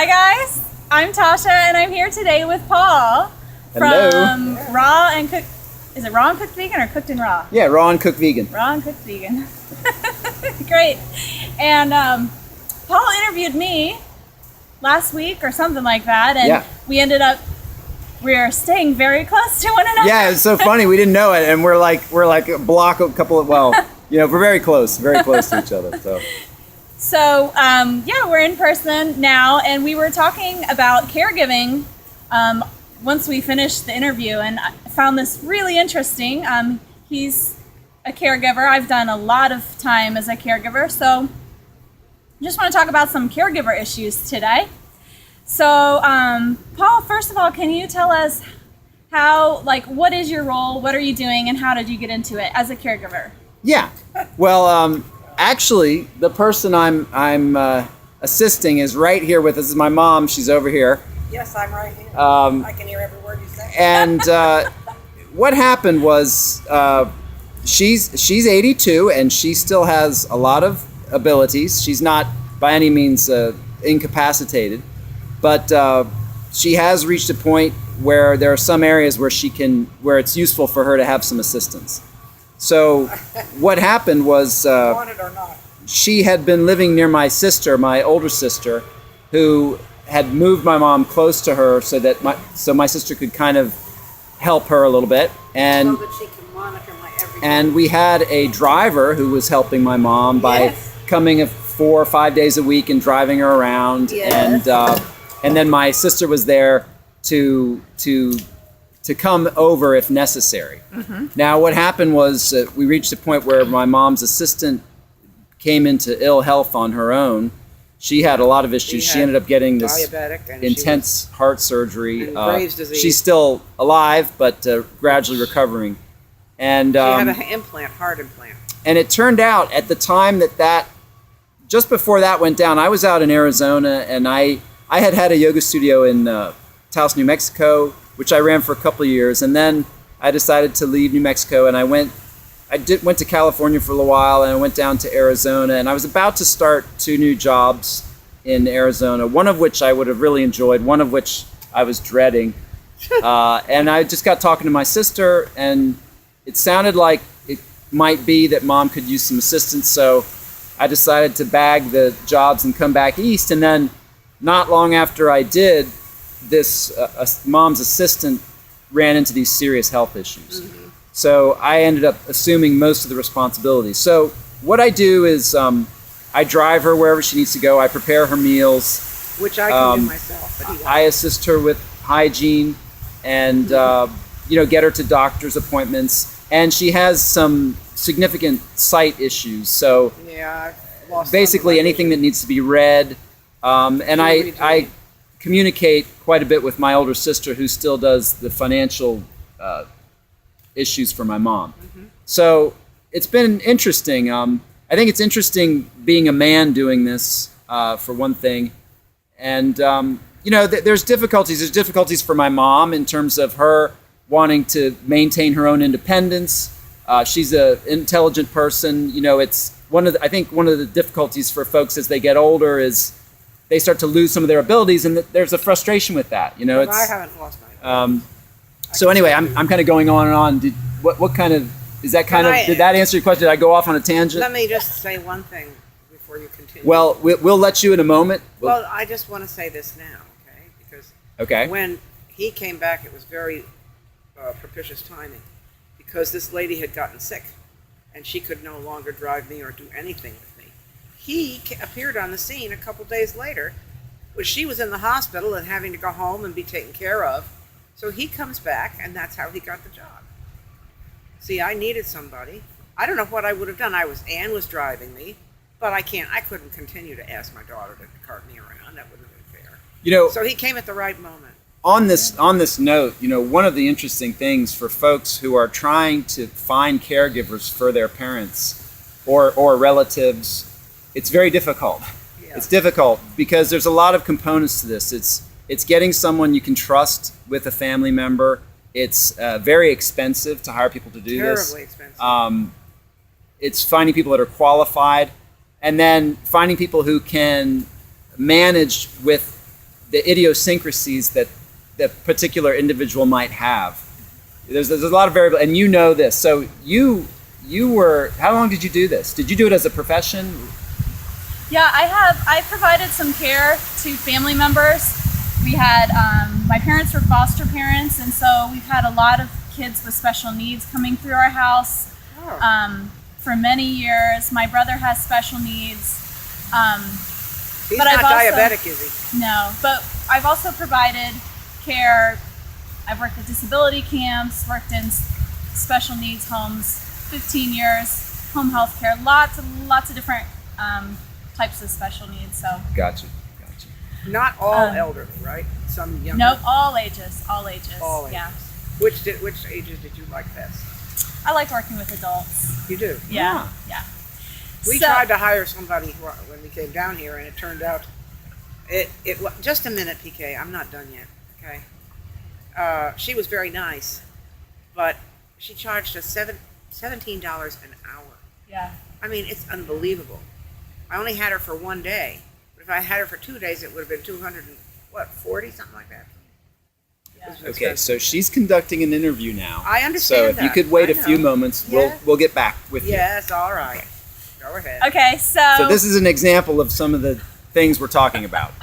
Hi guys, I'm Tasha and I'm here today with Paul from Raw and Cooked. Is it Raw and Cooked Vegan or Cooked and Raw? Yeah, Raw and Cooked Vegan. Raw and Cooked Vegan. Great. And Paul interviewed me last week or something like that, and we're staying very close to one another. Yeah, it's so funny. We didn't know it, and we're like a block, a couple of we're very close to each other. So we're in person now, and we were talking about caregiving once we finished the interview, and I found this really interesting. He's a caregiver. I've done a lot of time as a caregiver, so I just want to talk about some caregiver issues today. So, Paul, first of all, can you tell us what is your role, what are you doing, and how did you get into it as a caregiver? Yeah, well, actually, the person I'm assisting is right here with us. This is my mom. She's over here. Yes, I'm right here. I can hear every word you say. And what happened was she's 82 and she still has a lot of abilities. She's not by any means incapacitated, but she has reached a point where there are some areas where it's useful for her to have some assistance. So what happened was want it or not. She had been living near my sister, my older sister, who had moved my mom close to her so my sister could kind of help her a little bit. And so that she can monitor my everything. And we had a driver who was helping my mom by coming 4 or 5 days a week and driving her around. Yes. And then my sister was there to come over if necessary. Mm-hmm. Now what happened was we reached a point where my mom's assistant came into ill health on her own. She had a lot of issues. She ended up getting this intense heart surgery. Graves' disease. She's still alive, but gradually recovering. And she had an heart implant. And it turned out at the time just before that went down, I was out in Arizona, and I had a yoga studio in Taos, New Mexico, which I ran for a couple of years, and then I decided to leave New Mexico, and I went to California for a little while, and I went down to Arizona, and I was about to start 2 new jobs in Arizona, one of which I would have really enjoyed, one of which I was dreading. And I just got talking to my sister, and it sounded like it might be that Mom could use some assistance, so I decided to bag the jobs and come back east, and then not long after I did, this Mom's assistant ran into these serious health issues. Mm-hmm. So I ended up assuming most of the responsibilities. So what I do is I drive her wherever she needs to go. I prepare her meals. Which I can do myself. But I assist her with hygiene and get her to doctor's appointments. And she has some significant sight issues. So I've lost basically anything that needs to be read. And I communicate quite a bit with my older sister, who still does the financial issues for my mom. Mm-hmm. So it's been interesting. I think it's interesting being a man doing this, for one thing. And, there's difficulties. There's difficulties for my mom in terms of her wanting to maintain her own independence. She's an intelligent person. It's one of the difficulties for folks as they get older is they start to lose some of their abilities, and there's a frustration with that. I haven't lost mine. So anyway, I'm kind of going on and on. Did that answer your question? Did I go off on a tangent? Let me just say one thing before you continue. Well, we'll let you in a moment. Well, I just want to say this now, okay? Because when he came back, it was very propitious timing, because this lady had gotten sick, and she could no longer drive me or do anything with me. He appeared on the scene a couple days later, when she was in the hospital and having to go home and be taken care of. So he comes back, and that's how he got the job. See, I needed somebody. I don't know what I would have done. Ann was driving me, but I couldn't continue to ask my daughter to cart me around. That wouldn't have been fair. So he came at the right moment. On this note, one of the interesting things for folks who are trying to find caregivers for their parents or relatives, it's very difficult. Yeah. It's difficult because there's a lot of components to this. It's getting someone you can trust with a family member. It's very expensive to hire people to do this. Terribly expensive. It's finding people that are qualified, and then finding people who can manage with the idiosyncrasies that the particular individual might have. There's a lot of variable, and you know this. So you were, how long did you do this? Did you do it as a profession? Yeah, I provided some care to family members. We had, my parents were foster parents, and so we've had a lot of kids with special needs coming through our house for many years. My brother has special needs. He's not diabetic, is he? No, but I've also provided care. I've worked at disability camps, worked in special needs homes, 15 years, home health care, lots of different types of special needs. So Gotcha. Not all elderly, right? Some younger. No, all ages. All ages. Yeah. Which ages did you like best? I like working with adults. You do? Yeah. Yeah. We tried to hire somebody when we came down here, and it turned out it just a minute, PK. I'm not done yet. Okay. She was very nice, but she charged us $17 an hour. Yeah. I mean, it's unbelievable. I only had her for one day, but if I had her for 2 days, it would have been 240, something like that. Yeah. Okay, so she's conducting an interview now. I understand. So if you could wait a few moments, Yeah. we'll get back with you. Yes, all right. Go ahead. Okay, so this is an example of some of the things we're talking about.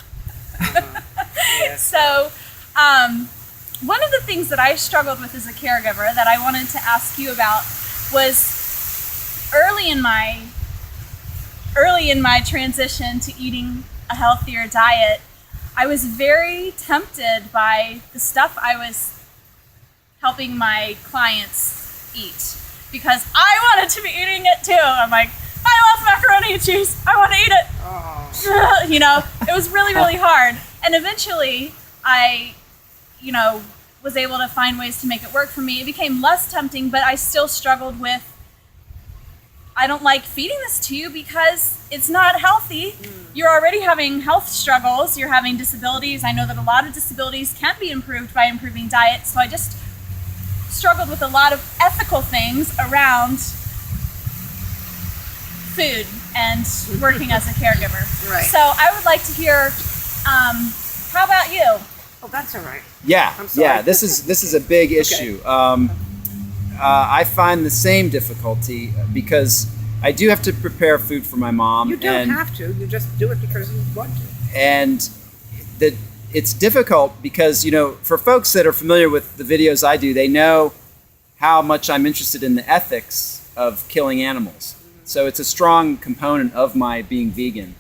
Yes. So, one of the things that I struggled with as a caregiver that I wanted to ask you about was early in my transition to eating a healthier diet, I was very tempted by the stuff I was helping my clients eat because I wanted to be eating it too. I'm like, I love macaroni and cheese. I want to eat it. Oh. You know, it was really, really hard. And eventually I, was able to find ways to make it work for me. It became less tempting, but I still struggled with, I don't like feeding this to you because it's not healthy. You're already having health struggles. You're having disabilities. I know that a lot of disabilities can be improved by improving diet. So I just struggled with a lot of ethical things around food and working as a caregiver. Right. So I would like to hear, how about you? Oh, that's all right. Yeah, I'm sorry. yeah. This is a big issue. I find the same difficulty because I do have to prepare food for my mom. You don't have to. You just do it because you want to. And it's difficult because, for folks that are familiar with the videos I do, they know how much I'm interested in the ethics of killing animals. So it's a strong component of my being vegan.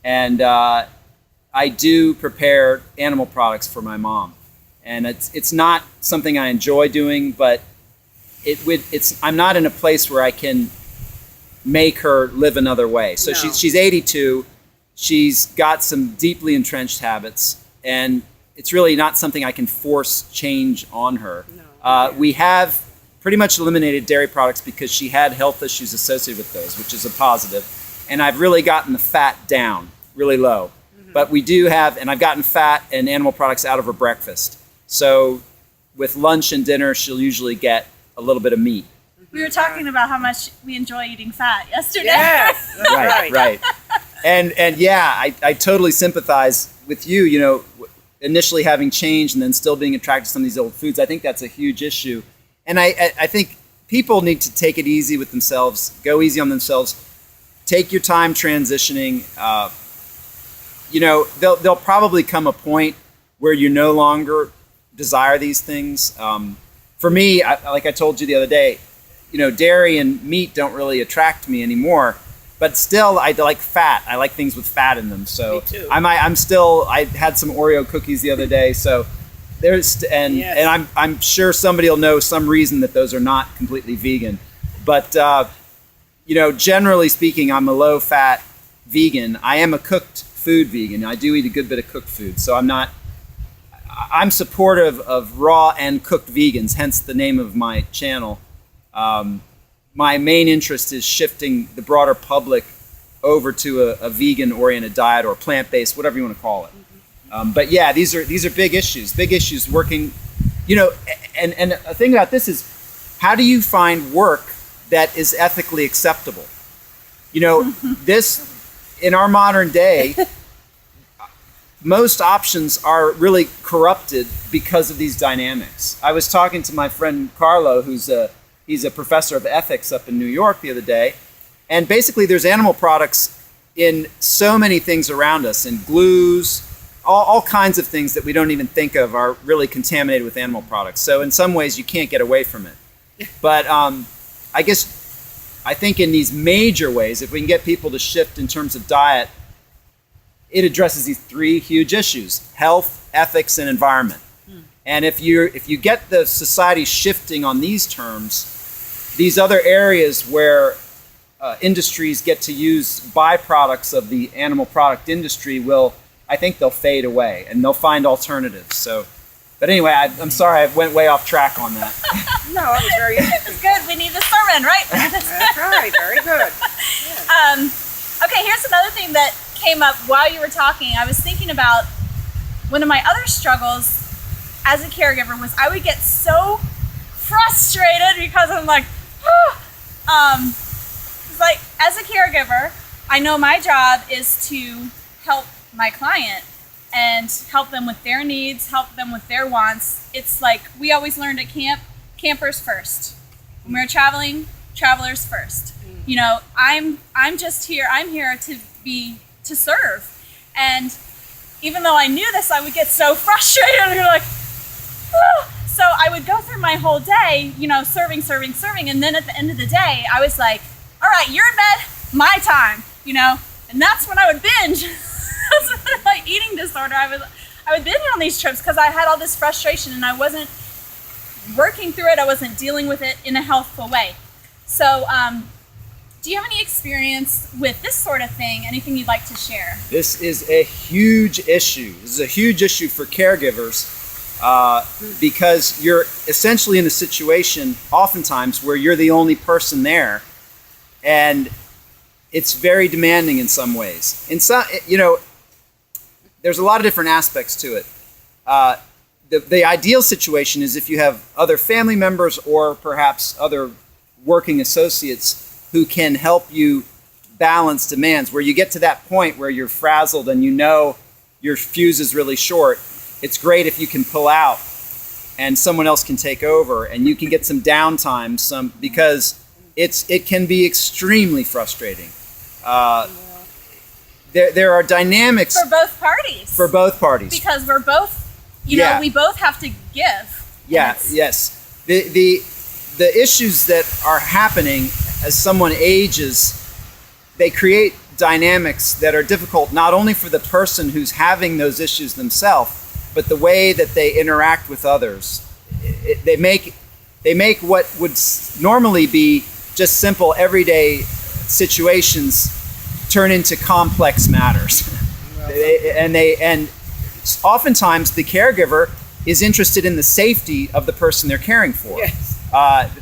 And I do prepare animal products for my mom. And it's not something I enjoy doing, but I'm not in a place where I can make her live another way. So No. she's 82. She's got some deeply entrenched habits, and it's really not something I can force change on her. No. We have pretty much eliminated dairy products because she had health issues associated with those, which is a positive. And I've really gotten the fat down really low. But we do have, and I've gotten fat and animal products out of her breakfast. So with lunch and dinner, she'll usually get a little bit of meat. We were talking about how much we enjoy eating fat yesterday. Yes, that's right. Right. And yeah, I totally sympathize with you, initially having changed and then still being attracted to some of these old foods. I think that's a huge issue. And I think people need to take it easy with themselves, go easy on themselves, take your time transitioning. There'll probably come a point where you no longer desire these things. For me, like I told you the other day, dairy and meat don't really attract me anymore. But still, I like fat. I like things with fat in them. So Me too. I had some Oreo cookies the other day. So there's and I'm sure somebody will know some reason that those are not completely vegan. But generally speaking, I'm a low fat vegan. I am a cooked food vegan. I do eat a good bit of cooked food. So I'm supportive of raw and cooked vegans, hence the name of my channel. My main interest is shifting the broader public over to a vegan-oriented diet or plant-based, whatever you want to call it. But yeah, these are big issues working, and a thing about this is, how do you find work that is ethically acceptable? This, in our modern day, most options are really corrupted because of these dynamics. I was talking to my friend Carlo, he's a professor of ethics up in New York the other day, and basically there's animal products in so many things around us, in glues, all kinds of things that we don't even think of are really contaminated with animal products. So in some ways you can't get away from it. But I think in these major ways, if we can get people to shift in terms of diet, it addresses these three huge issues: health, ethics, and environment. And if you get the society shifting on these terms, these other areas where industries get to use byproducts of the animal product industry I think they'll fade away, and they'll find alternatives. So, but anyway, I'm sorry I went way off track on that. No, it was very interesting. It's good. We need the sermon, right? That's right. Very good. Yeah. Okay, here's another thing that came up while you were talking. I was thinking about one of my other struggles as a caregiver was I would get so frustrated because I'm like, it's like as a caregiver, I know my job is to help my client and help them with their needs, help them with their wants. It's like we always learned at camp, campers first. When we're traveling, travelers first. You know, I'm here to serve. And even though I knew this, I would get so frustrated and like, so I would go through my whole day, you know, serving. And then at the end of the day, I was like, all right, you're in bed, my time, you know? And that's when I would binge. My eating disorder. I would binge on these trips because I had all this frustration and I wasn't working through it. I wasn't dealing with it in a healthful way. So, do you have any experience with this sort of thing? Anything you'd like to share? This is a huge issue. This is a huge issue for caregivers because you're essentially in a situation oftentimes where you're the only person there, and it's very demanding in some ways. In some, you know, there's a lot of different aspects to it. The ideal situation is if you have other family members or perhaps other working associates who can help you balance demands, where you get to that point where you're frazzled and you know your fuse is really short. It's great if you can pull out and someone else can take over and you can get some downtime, because it can be extremely frustrating. There are dynamics for both parties. For both parties, because we're both, you know, we both have to give. Yeah. Yes. The issues that are happening as someone ages, they create dynamics that are difficult not only for the person who's having those issues themselves, but the way that they interact with others. They make what would normally be just simple everyday situations turn into complex matters. And oftentimes the caregiver is interested in the safety of the person they're caring for. Yes.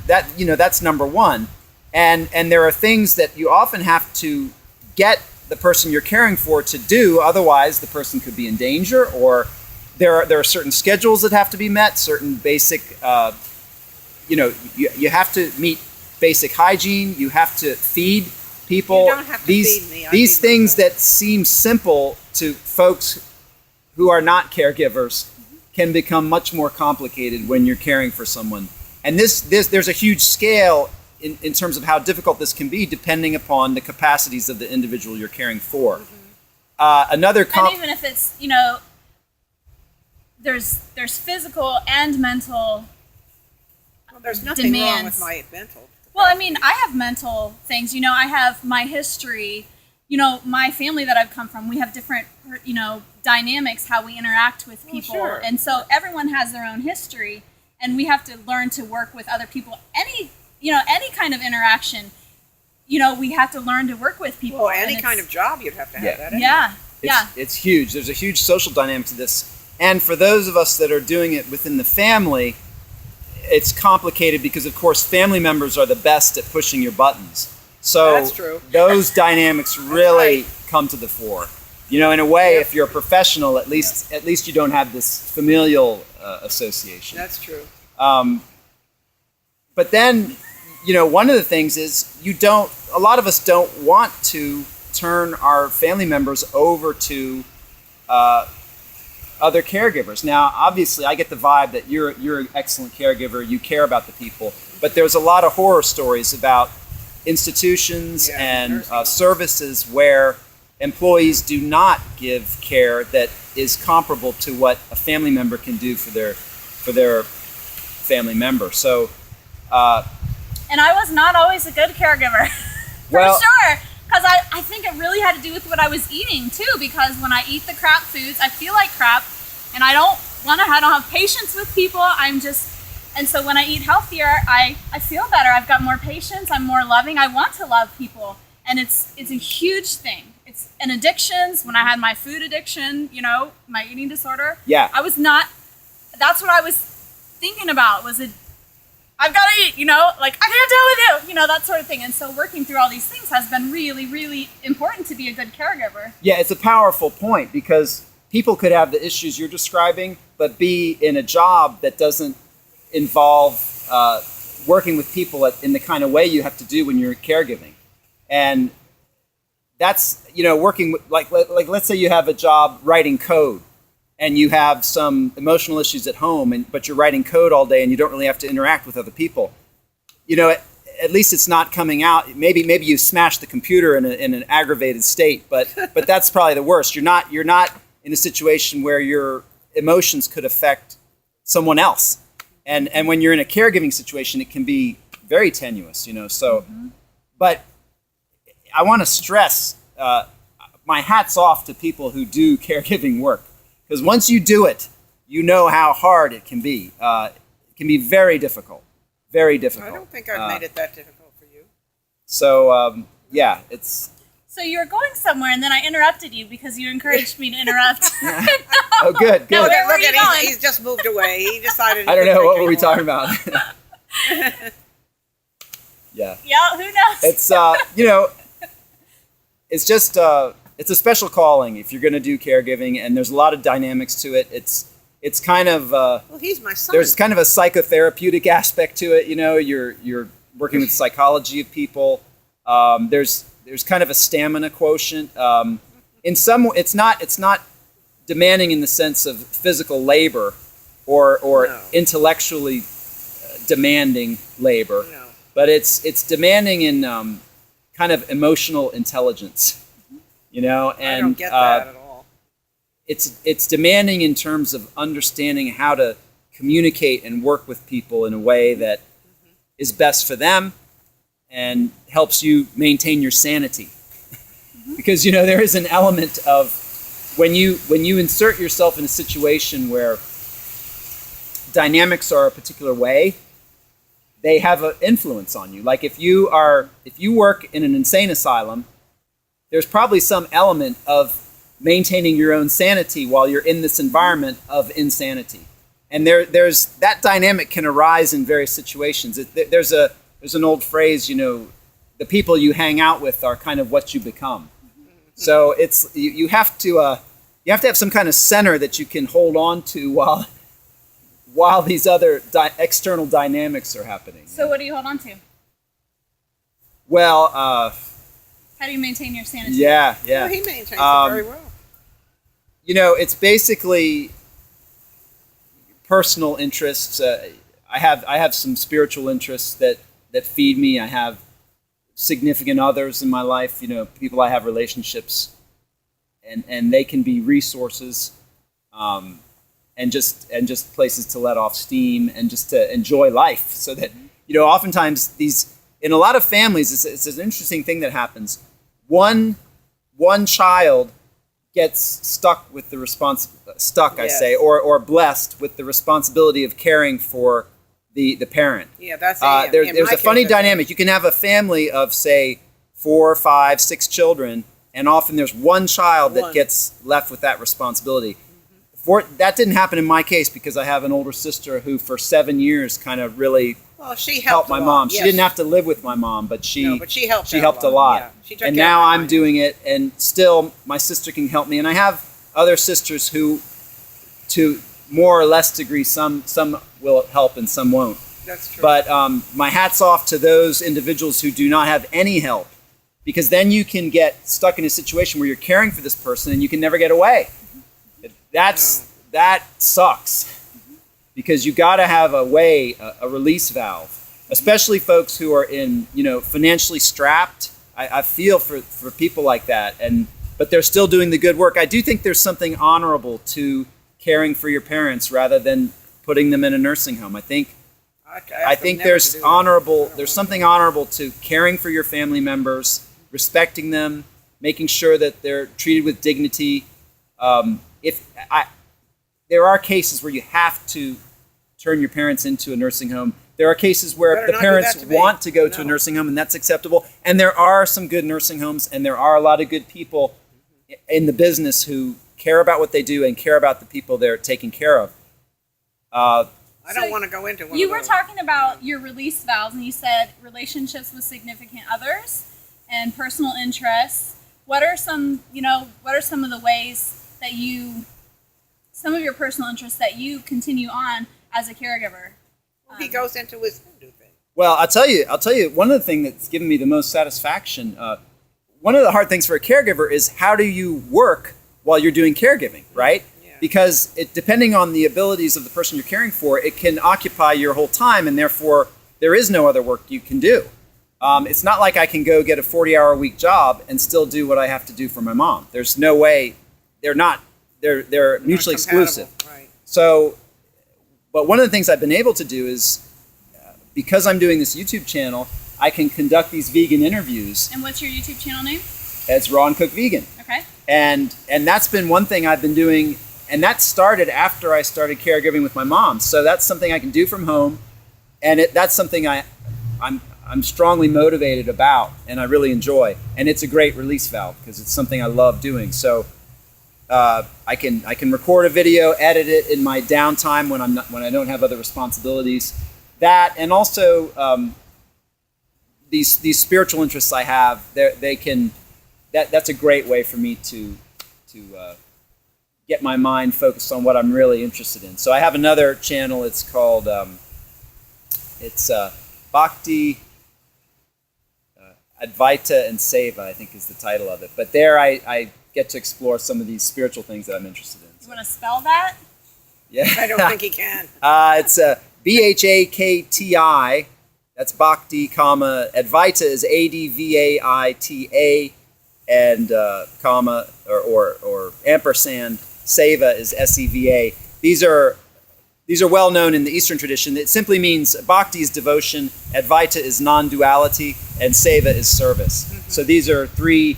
That's number one. And there are things that you often have to get the person you're caring for to do, otherwise the person could be in danger, or there are certain schedules that have to be met, certain basic, you have to meet basic hygiene, you have to feed people. You don't have to feed me. These things that seem simple to folks who are not caregivers can become much more complicated when you're caring for someone. And there's a huge scale in terms of how difficult this can be, depending upon the capacities of the individual you're caring for. And even if it's, you know, there's physical and mental. Well, there's nothing demands. wrong with my mental. Well, I mean, I have mental things. You know, I have my history. You know, my family that I've come from, we have different, you know, dynamics, how we interact with people. Sure. And so everyone has their own history, and we have to learn to work with other people. Any kind of interaction, you know, we have to learn to work with people. Well, any kind of job, you'd have to have that. Anyway. It's huge. There's a huge social dynamic to this. And for those of us that are doing it within the family, it's complicated because, of course, family members are the best at pushing your buttons. So that's true. Those dynamics really come to the fore. You know, in a way, if you're a professional, at least you don't have this familial association. That's true. But then, you know, one of the things is a lot of us don't want to turn our family members over to other caregivers. Now, obviously, I get the vibe that you're an excellent caregiver. You care about the people, but there's a lot of horror stories about institutions and services where employees do not give care that is comparable to what a family member can do for their family member. So, and I was not always a good caregiver, for sure. Because I think it really had to do with what I was eating too. Because when I eat the crap foods, I feel like crap, and I don't have patience with people. And so when I eat healthier, I feel better. I've got more patience. I'm more loving. I want to love people, and it's a huge thing. It's an addictions. When I had my food addiction, my eating disorder. Yeah. I was not. That's what I was thinking about. I've got to eat, like, I can't deal with you, that sort of thing. And so working through all these things has been really, really important to be a good caregiver. Yeah, it's a powerful point because people could have the issues you're describing, but be in a job that doesn't involve working with people in the kind of way you have to do when you're caregiving. And that's, working with, like let's say you have a job writing code, and you have some emotional issues at home, but you're writing code all day and you don't really have to interact with other people. At least it's not coming out. Maybe you smashed the computer in an aggravated state, but that's probably the worst. You're not in a situation where your emotions could affect someone else. And when you're in a caregiving situation, it can be very tenuous, So, but I want to stress my hat's off to people who do caregiving work. Because once you do it, you know how hard it can be. It can be very difficult. Very difficult. I don't think I've made it that difficult for you. So, it's... So you were going somewhere, and then I interrupted you because you encouraged me to interrupt. Oh, good. No, Look where were you at going? he's just moved away. He decided... I don't know. What were we talking about? Yeah. Yeah, who knows? It's, it's just... it's a special calling if you're going to do caregiving, and there's a lot of dynamics to it. It's kind of well, he's my son. There's kind of a psychotherapeutic aspect to it. You're working with psychology of people. There's kind of a stamina quotient. In some, it's not demanding in the sense of physical labor or No. intellectually demanding labor, No. but it's demanding in kind of emotional intelligence. And I don't get that at all. It's demanding in terms of understanding how to communicate and work with people in a way that is best for them and helps you maintain your sanity. Because there is an element of when you insert yourself in a situation where dynamics are a particular way, they have an influence on you. Like if you work in an insane asylum, there's probably some element of maintaining your own sanity while you're in this environment of insanity. And there's that dynamic can arise in various situations. There's an old phrase, the people you hang out with are kind of what you become. So it's you have to have some kind of center that you can hold on to while these other external dynamics are happening. So what do you hold on to? Well, how do you maintain your sanity? Yeah. Well, he maintains it very well. It's basically personal interests. I have some spiritual interests that feed me. I have significant others in my life. People I have relationships, and they can be resources, and just places to let off steam and just to enjoy life. So that oftentimes in a lot of families, it's an interesting thing that happens. One child gets stuck with the or blessed with the responsibility of caring for the parent. Yeah, that's there's a funny dynamic. You can have a family of, say, 4, 5, 6 children, and often there's one child that gets left with that responsibility. That didn't happen in my case because I have an older sister who, for 7 years, kind of really she helped my mom. Yes. She didn't have to live with my mom, but she helped a lot. Yeah. She took and care now of I'm doing it, and still my sister can help me. And I have other sisters who, to more or less degree, some will help and some won't. That's true. But my hat's off to those individuals who do not have any help, because then you can get stuck in a situation where you're caring for this person and you can never get away. That's that sucks because you got to have a release valve, especially folks who are in, financially strapped. I feel for people like that, but they're still doing the good work. I do think there's something honorable to caring for your parents rather than putting them in a nursing home. I think there's something honorable to caring for your family members, respecting them, making sure that they're treated with dignity. There are cases where you have to turn your parents into a nursing home. There are cases where the parents want to go to a nursing home, and that's acceptable. And there are some good nursing homes, and there are a lot of good people in the business who care about what they do and care about the people they're taking care of. I don't want to go into one. You were talking about your release valves, and you said relationships with significant others and personal interests. What are some of the ways that some of your personal interests that you continue on as a caregiver? He goes into his Hindu thing. Well, I'll tell you, one of the things that's given me the most satisfaction, one of the hard things for a caregiver is how do you work while you're doing caregiving, right? Yeah. Because depending on the abilities of the person you're caring for, it can occupy your whole time, and therefore there is no other work you can do. It's not like I can go get a 40-hour-a-week job and still do what I have to do for my mom. There's no way. They're mutually exclusive. Right. So, but one of the things I've been able to do is, because I'm doing this YouTube channel, I can conduct these vegan interviews. And what's your YouTube channel name? It's Raw and Cook Vegan. Okay. And that's been one thing I've been doing, and that started after I started caregiving with my mom. So that's something I can do from home, and that's something I'm strongly motivated about, and I really enjoy. And it's a great release valve because it's something I love doing. So I can record a video, edit it in my downtime when I don't have other responsibilities. That, and also these spiritual interests I have, that's a great way for me to get my mind focused on what I'm really interested in. So I have another channel. It's called Bhakti, Advaita, and Seva, I think is the title of it. But there I get to explore some of these spiritual things that I'm interested in. You want to spell that? Yeah. I don't think he can. It's Bhakti. That's Bhakti, Advaita is Advaita, and comma or ampersand. Seva is Seva. These are well known in the Eastern tradition. It simply means Bhakti is devotion, Advaita is non-duality, and Seva is service. Mm-hmm. So these are three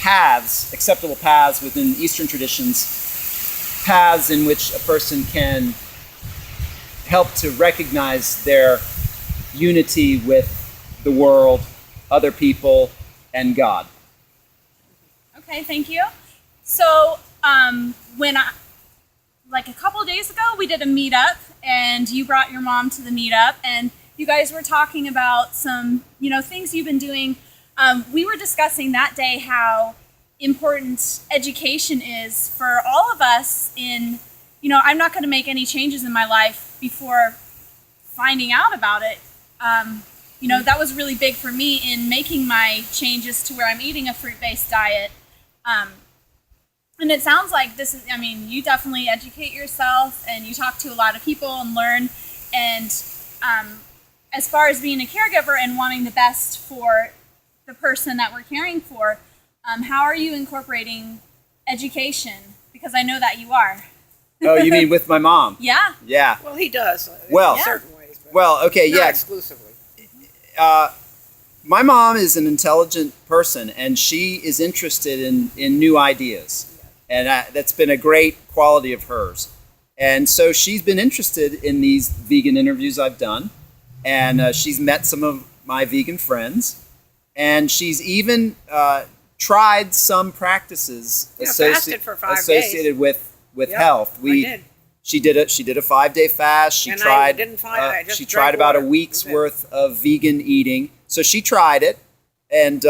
acceptable paths within Eastern traditions, paths in which a person can help to recognize their unity with the world, other people, and God. Okay, thank you. So like a couple of days ago, we did a meetup, and you brought your mom to the meetup, and you guys were talking about some, things you've been doing. We were discussing that day how important education is for all of us in, I'm not going to make any changes in my life before finding out about it. That was really big for me in making my changes to where I'm eating a fruit-based diet. And it sounds like this is, you definitely educate yourself and you talk to a lot of people and learn. And as far as being a caregiver and wanting the best for the person that we're caring for, how are you incorporating education? Because I know that you are. Oh, you mean with my mom? Yeah. Yeah. Well, he does. Well, in certain ways. But okay, not yeah. exclusively. My mom is an intelligent person, and she is interested in new ideas. And that's been a great quality of hers. And so she's been interested in these vegan interviews I've done. And she's met some of my vegan friends. And she's even tried some practices fasted for 5 associated days. with health. I did. She did a 5-day fast. She tried about a week's worth of vegan eating. So she tried it, and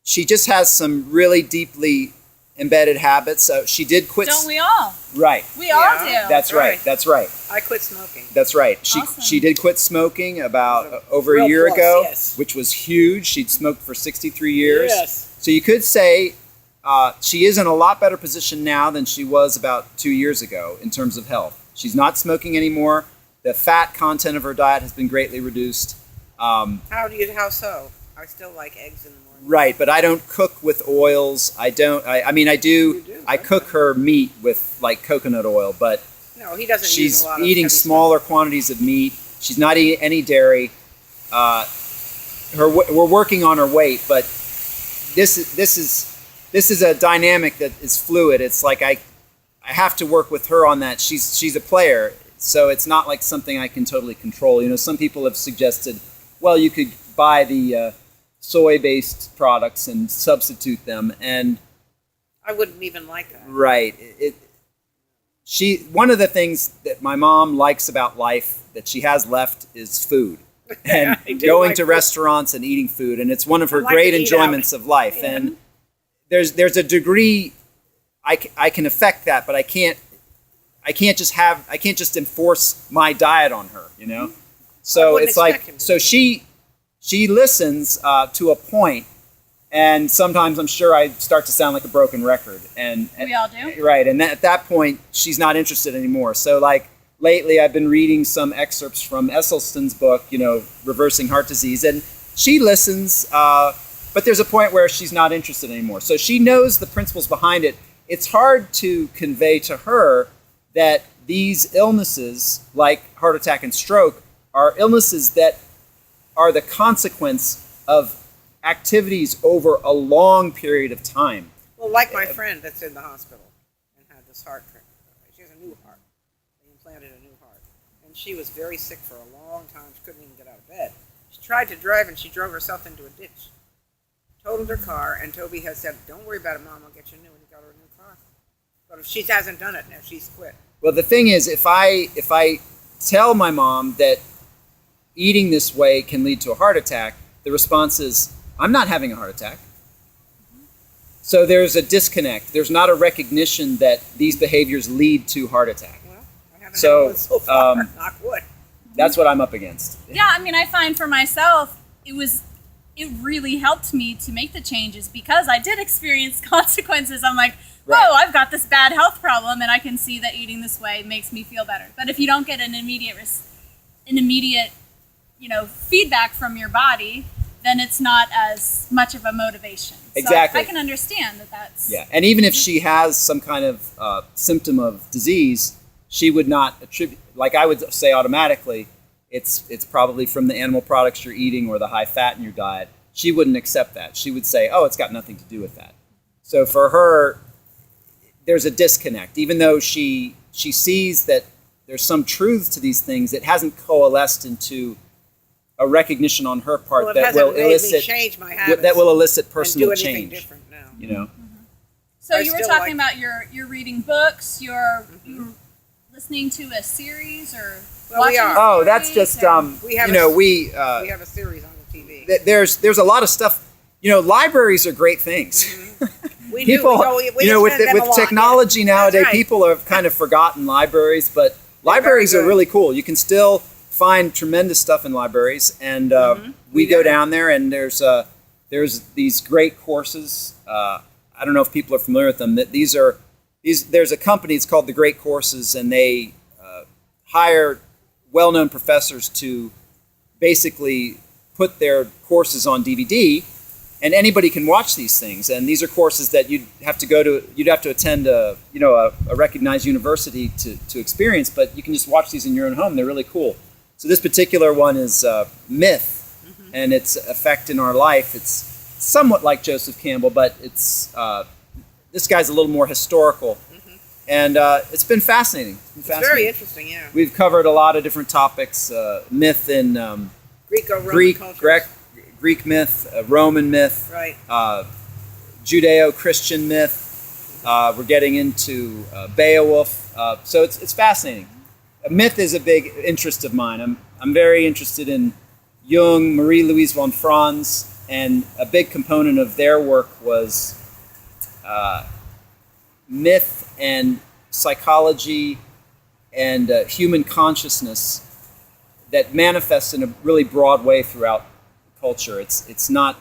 she just has some really deeply embedded habits. So she did quit. Don't we all? Right. We all do. That's right. That's right. I quit smoking. That's right. She did quit smoking about over a year ago, yes. which was huge. She'd smoked for 63 years. Yes. So you could say she is in a lot better position now than she was about 2 years ago in terms of health. She's not smoking anymore. The fat content of her diet has been greatly reduced. How so? I still like eggs in the morning. Right, but I don't cook with oils. I do. I cook her meat with like coconut oil, but no, he doesn't. She's use a lot of eating smaller quantities of meat. She's not eating any dairy. We're working on her weight, but this is a dynamic that is fluid. It's like I have to work with her on that. She's a player, so it's not like something I can totally control. You know, some people have suggested, well, you could buy the soy-based products and substitute them, and I wouldn't even like that. Right. One of the things that my mom likes about life that she has left is food. And going to restaurants and eating food, and it's one of her great enjoyments of life. Yeah. And there's a degree I can affect that, but I can't just enforce my diet on her, you know. So it's like, so she listens to a point, and sometimes I'm sure I start to sound like a broken record, and we all do, right? And at that point, she's not interested anymore. So like. Lately, I've been reading some excerpts from Esselstyn's book, you know, Reversing Heart Disease, and she listens, but there's a point where she's not interested anymore. So she knows the principles behind it. It's hard to convey to her that these illnesses, like heart attack and stroke, are illnesses that are the consequence of activities over a long period of time. Well, like my friend that's in the hospital and had this heart treatment. She has a new heart. Implanted a new heart, and she was very sick for a long time. She couldn't even get out of bed. She tried to drive, and she drove herself into a ditch, totaled her car, and Toby has said, "Don't worry about it, Mom. I'll get you a new one." He got her a new car. But if she hasn't done it, now she's quit. Well, the thing is, if I tell my mom that eating this way can lead to a heart attack, the response is, "I'm not having a heart attack." So there's a disconnect. There's not a recognition that these behaviors lead to heart attack. So knock wood. That's what I'm up against. Yeah, I mean, I find for myself, it really helped me to make the changes because I did experience consequences. I'm like, whoa, right. I've got this bad health problem, and I can see that eating this way makes me feel better. But if you don't get an immediate, feedback from your body, then it's not as much of a motivation. Exactly. So I can understand that's... Yeah, and even if she has some kind of symptom of disease, she would not attribute, like I would say automatically, it's probably from the animal products you're eating or the high fat in your diet. She wouldn't accept that. She would say, oh, it's got nothing to do with that. So for her, there's a disconnect. Even though she sees that there's some truth to these things, it hasn't coalesced into a recognition on her part that will elicit personal change. Different now. You know. Mm-hmm. So you were talking about you're reading books, you're listening to a series, or watching a Oh, that's just we have a series on the TV. There's a lot of stuff. You know, libraries are great things. Mm-hmm. With technology nowadays, right. People have kind of forgotten libraries, but libraries are really cool. You can still find tremendous stuff in libraries, and we go down there, and there's these great courses. I don't know if people are familiar with them. That there's a company, it's called The Great Courses, and they hire well-known professors to basically put their courses on DVD, and anybody can watch these things. And these are courses that you'd have to attend a recognized university to experience, but you can just watch these in your own home. They're really cool. So this particular one is myth, and its effect in our life. It's somewhat like Joseph Campbell, but it's this guy's a little more historical, and it's been fascinating. It's very interesting, yeah. We've covered a lot of different topics: myth in Greek myth, Roman myth, right. Judeo-Christian myth. We're getting into Beowulf, so it's fascinating. Myth is a big interest of mine. I'm very interested in Jung, Marie-Louise von Franz, and a big component of their work was myth and psychology and human consciousness that manifests in a really broad way throughout culture. It's not,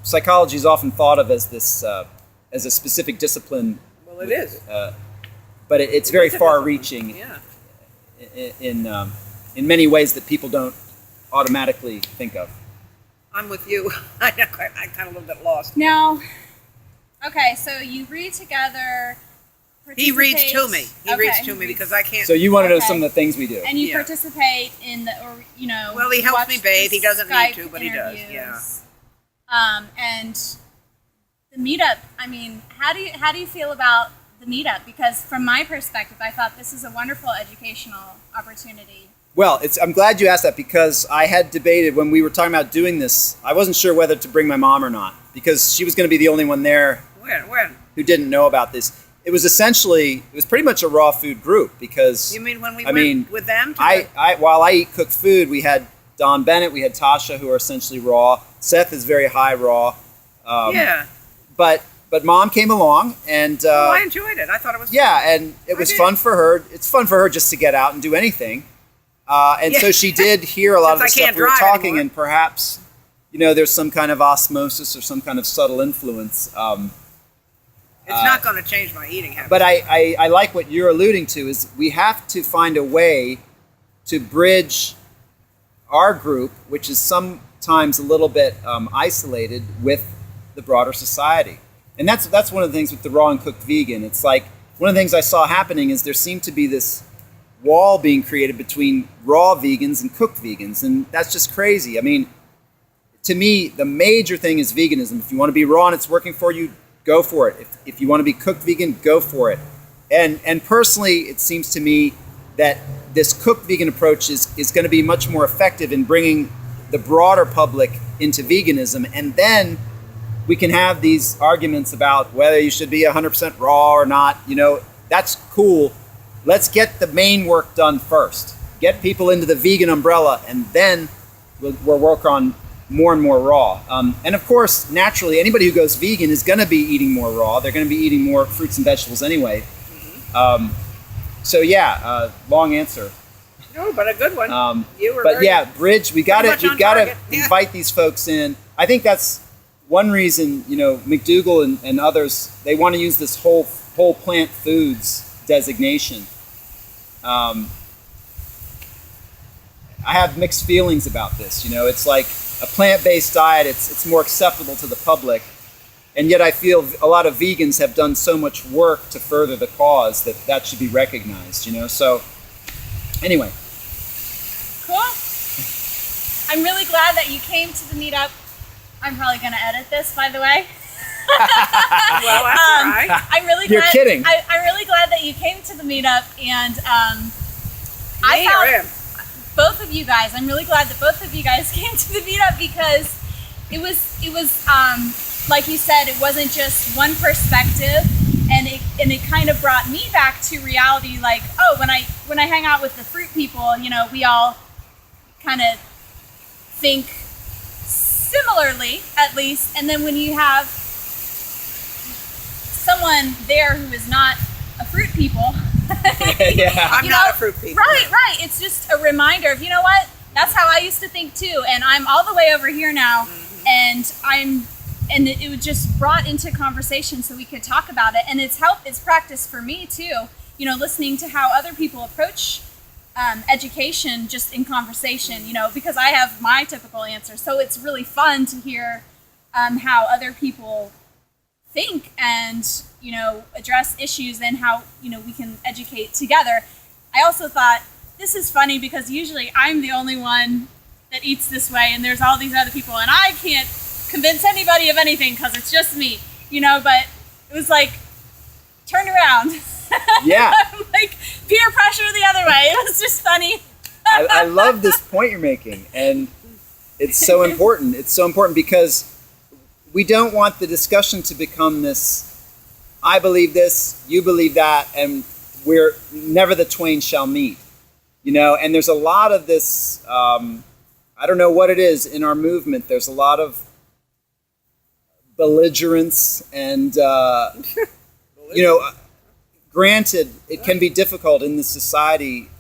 psychology is often thought of as this as a specific discipline. Well, it is. But it's very far-reaching. Yeah. In many ways that people don't automatically think of. I'm with you. I'm kind of a little bit lost. Now, okay, so you read together. He reads to me. He reads to me because I can't. So you want to know some of the things we do. And you participate in Well, he helps me bathe. He doesn't Skype need to, but he does. Yeah. And the meetup. I mean, how do you feel about the meetup? Because from my perspective, I thought this is a wonderful educational opportunity. Well, I'm glad you asked that because I had debated when we were talking about doing this. I wasn't sure whether to bring my mom or not because she was going to be the only one there. When? Who didn't know about this. It was pretty much a raw food group because... You mean when we went with them? While I eat cooked food, we had Don Bennett, we had Tasha, who are essentially raw. Seth is very high raw. Yeah. But Mom came along and... I enjoyed it. I thought it was fun. Yeah, and it was fun for her. It's fun for her just to get out and do anything. So she did hear a lot of the stuff we were talking anymore. And perhaps, there's some kind of osmosis or some kind of subtle influence. It's not going to change my eating habits. But I like what you're alluding to is we have to find a way to bridge our group, which is sometimes a little bit isolated, with the broader society. And that's one of the things with the raw and cooked vegan. It's like one of the things I saw happening is there seemed to be this wall being created between raw vegans and cooked vegans, and that's just crazy. I mean, to me, the major thing is veganism. If you want to be raw and it's working for you, go for it. If you want to be cooked vegan, go for it. And personally, it seems to me that this cooked vegan approach is going to be much more effective in bringing the broader public into veganism, and then we can have these arguments about whether you should be 100% raw or not. That's cool. Let's get the main work done first. Get people into the vegan umbrella, and then we'll work on more and more raw. And of course, naturally, anybody who goes vegan is going to be eating more raw. They're going to be eating more fruits and vegetables anyway. Mm-hmm. Long answer. No, but a good one. Bridge. We got to invite these folks in. I think that's one reason. McDougall and others, they want to use this whole plant foods designation. I have mixed feelings about this. It's like a plant-based diet. It's more acceptable to the public, and yet I feel a lot of vegans have done so much work to further the cause that should be recognized. So anyway, cool. I'm really glad that you came to the meetup. I'm probably going to edit this, by the way. Well, that's all right. I'm really You're glad. kidding. I'm really glad that you came to the meetup, and Me or him? Both of you guys. I'm really glad that both of you guys came to the meetup because it was like you said, it wasn't just one perspective, and it kind of brought me back to reality. Like, oh, when I hang out with the fruit people, we all kind of think similarly, at least, and then when you have someone there who is not a fruit people. I'm not a fruit people. Right. It's just a reminder of, what? That's how I used to think too. And I'm all the way over here now. Mm-hmm. And it was just brought into conversation so we could talk about it. And it's practice for me too. Listening to how other people approach education just in conversation, because I have my typical answer. So it's really fun to hear how other people think and address issues and how we can educate together. I also thought this is funny because usually I'm the only one that eats this way, and there's all these other people, and I can't convince anybody of anything because it's just me, but it was like turn around. Yeah. Like peer pressure the other way. It was just funny. I love this point you're making, and it's so important. It's so important because we don't want the discussion to become this, I believe this, you believe that, and we're never the twain shall meet. And there's a lot of this, I don't know what it is in our movement. There's a lot of belligerence and, granted, it can be difficult in this society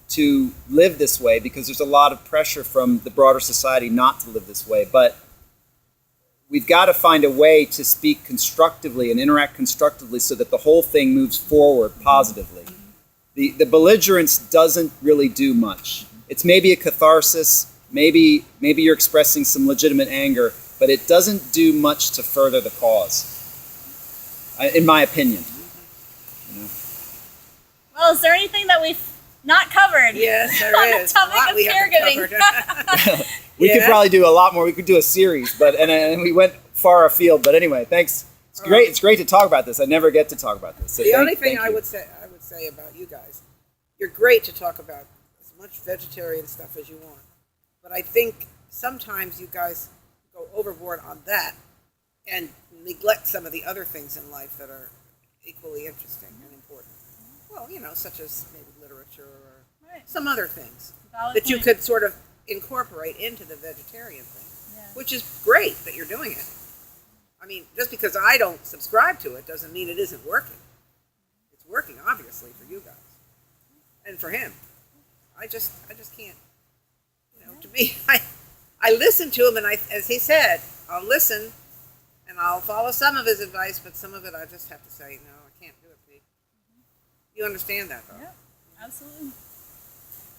to live this way because there's a lot of pressure from the broader society not to live this way. But we've got to find a way to speak constructively and interact constructively so that the whole thing moves forward positively. The belligerence doesn't really do much. It's maybe a catharsis, maybe you're expressing some legitimate anger, but it doesn't do much to further the cause, in my opinion. You know? Well, is there anything that we've not covered? Yes, there on is. the topic of caregiving. We could probably do a lot more. We could do a series, and we went far afield. But anyway, thanks. It's great. It's great to talk about this. I never get to talk about this. So the only thing I would say about you guys, you're great to talk about as much vegetarian stuff as you want. But I think sometimes you guys go overboard on that and neglect some of the other things in life that are equally interesting and important. Well, such as maybe literature or some other things that you could sort of incorporate into the vegetarian thing, which is great that you're doing it. I mean, just because I don't subscribe to it doesn't mean it isn't working. It's working, obviously, for you guys and for him. I just can't. To me, I listen to him, and as he said, I'll listen and I'll follow some of his advice, but some of it I just have to say, no, I can't do it, Pete. You understand that, though? Yeah, absolutely.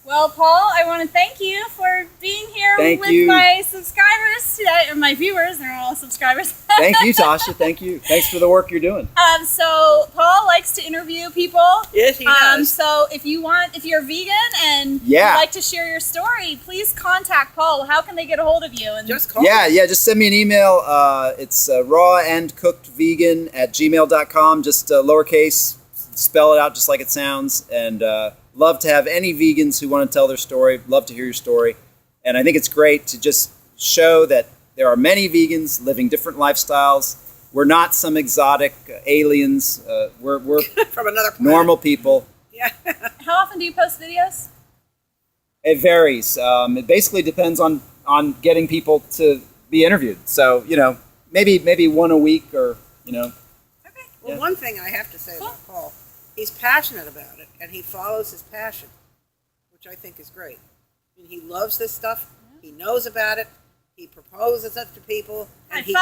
Well, Paul, I want to thank you for being here with my subscribers today, or my viewers. They're all subscribers. Thank you, Tasha. Thank you. Thanks for the work you're doing. So Paul likes to interview people. Yes, he does. So if you're vegan and you'd like to share your story, please contact Paul. How can they get a hold of you? And just call. Just send me an email. It's rawandcookedvegan@gmail.com. Just lowercase, spell it out just like it sounds, and love to have any vegans who want to tell their story. Love to hear your story. And I think it's great to just show that there are many vegans living different lifestyles. We're not some exotic aliens. We're from another planet. Normal people. Yeah. How often do you post videos? It varies. It basically depends on getting people to be interviewed. So, maybe one a week or. Okay. Well, one thing I have to say about Paul, he's passionate about it, and he follows his passion, which I think is great. I mean, he loves this stuff. He knows about it. He proposes it to people. And he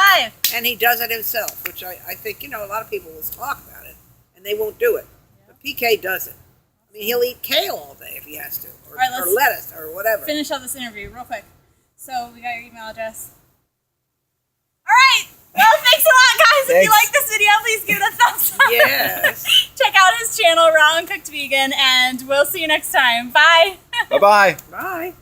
does it himself, which I think, a lot of people will talk about it, and they won't do it. But PK does it. I mean, he'll eat kale all day if he has to, or lettuce, or whatever. Finish up this interview real quick. So we got your email address. All right. Well, thanks a lot, guys. If you like this video, please give it a thumbs up. Yes. Check out his channel, Raw and Cooked Vegan, and we'll see you next time. Bye. Bye-bye. Bye.